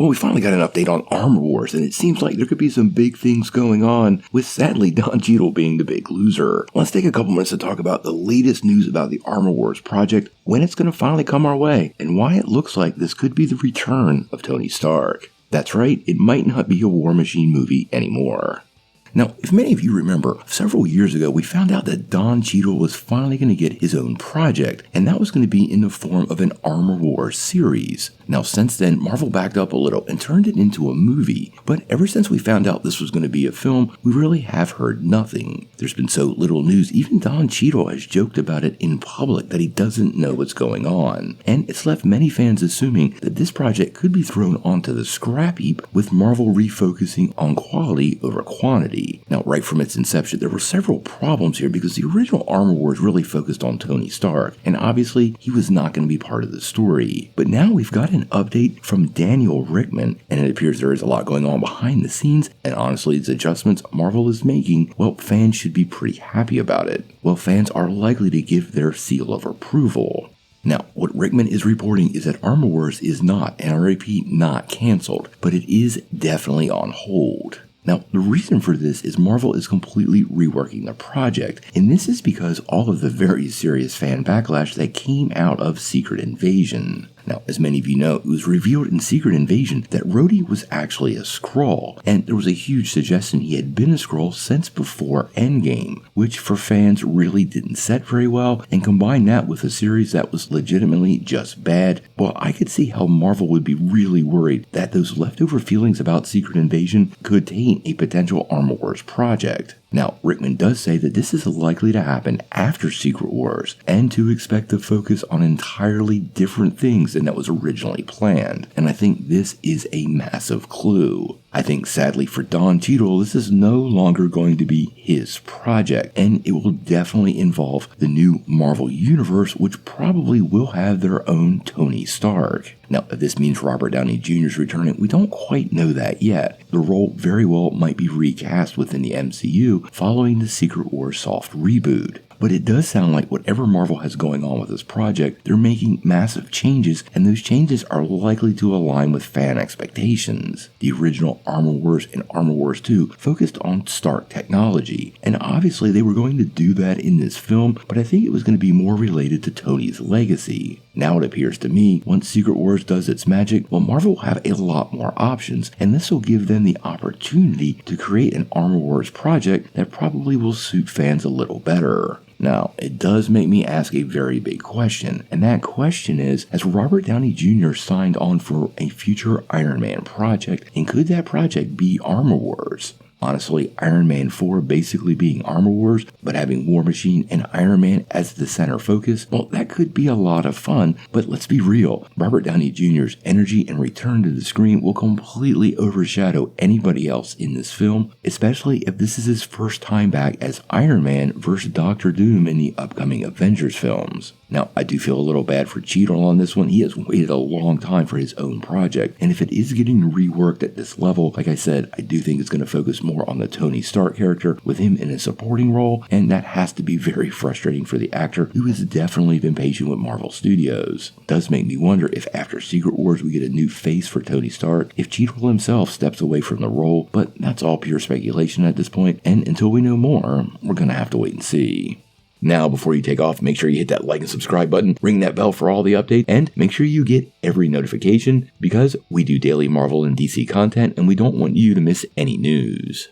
Well, we finally got an update on Armor Wars, and it seems like there could be some big things going on, with sadly Don Cheadle being the big loser. Let's take a couple minutes to talk about the latest news about the Armor Wars project, when it's going to finally come our way, and why it looks like this could be the return of Tony Stark. That's right, it might not be a War Machine movie anymore. Now, if many of you remember, several years ago we found out that Don Cheadle was finally going to get his own project, and that was going to be in the form of an Armor Wars series. Now, since then, Marvel backed up a little and turned it into a movie, but ever since we found out this was going to be a film, we really have heard nothing. There's been so little news, even Don Cheadle has joked about it in public that he doesn't know what's going on, and it's left many fans assuming that this project could be thrown onto the scrap heap, with Marvel refocusing on quality over quantity. Now, right from its inception, there were several problems here because the original Armor Wars really focused on Tony Stark, and obviously he was not going to be part of the story. But now we've got an update from Daniel Rickman, and it appears there is a lot going on behind the scenes, and honestly, its adjustments Marvel is making, well, fans should be pretty happy about it. Well, fans are likely to give their seal of approval. Now, what Rickman is reporting is that Armor Wars is not, and I repeat, not canceled, but it is definitely on hold. Now, the reason for this is Marvel is completely reworking the project, and this is because all of the very serious fan backlash that came out of Secret Invasion. Now, as many of you know, it was revealed in Secret Invasion that Rhodey was actually a Skrull, and there was a huge suggestion he had been a Skrull since before Endgame, which for fans really didn't set very well, and combine that with a series that was legitimately just bad, well, I could see how Marvel would be really worried that those leftover feelings about Secret Invasion could taint a potential Armor Wars project. Now, Rickman does say that this is likely to happen after Secret Wars, and to expect to focus on entirely different things than that was originally planned, and I think this is a massive clue. I think sadly for Don Cheadle, this is no longer going to be his project, and it will definitely involve the new Marvel Universe, which probably will have their own Tony Stark. Now, if this means Robert Downey Jr. is returning, we don't quite know that yet. The role very well might be recast within the MCU following the Secret Wars soft reboot. But it does sound like whatever Marvel has going on with this project, they're making massive changes, and those changes are likely to align with fan expectations. The original Armor Wars and Armor Wars 2 focused on Stark technology, and obviously they were going to do that in this film, but I think it was going to be more related to Tony's legacy. Now it appears to me, once Secret Wars does its magic, well, Marvel will have a lot more options, and this will give them the opportunity to create an Armor Wars project that probably will suit fans a little better. Now, it does make me ask a very big question, and that question is, has Robert Downey Jr. signed on for a future Iron Man project, and could that project be Armor Wars? Honestly, Iron Man 4 basically being Armor Wars, but having War Machine and Iron Man as the center focus, well, that could be a lot of fun, but let's be real, Robert Downey Jr.'s energy and return to the screen will completely overshadow anybody else in this film, especially if this is his first time back as Iron Man versus Doctor Doom in the upcoming Avengers films. Now, I do feel a little bad for Cheadle on this one. He has waited a long time for his own project, and if it is getting reworked at this level, like I said, I do think it's going to focus more on the Tony Stark character with him in a supporting role, and that has to be very frustrating for the actor who has definitely been patient with Marvel Studios. It does make me wonder if after Secret Wars we get a new face for Tony Stark, if Cheadle himself steps away from the role, but that's all pure speculation at this point, and until we know more, we're going to have to wait and see. Now, before you take off, make sure you hit that like and subscribe button, ring that bell for all the updates, and make sure you get every notification because we do daily Marvel and DC content and we don't want you to miss any news.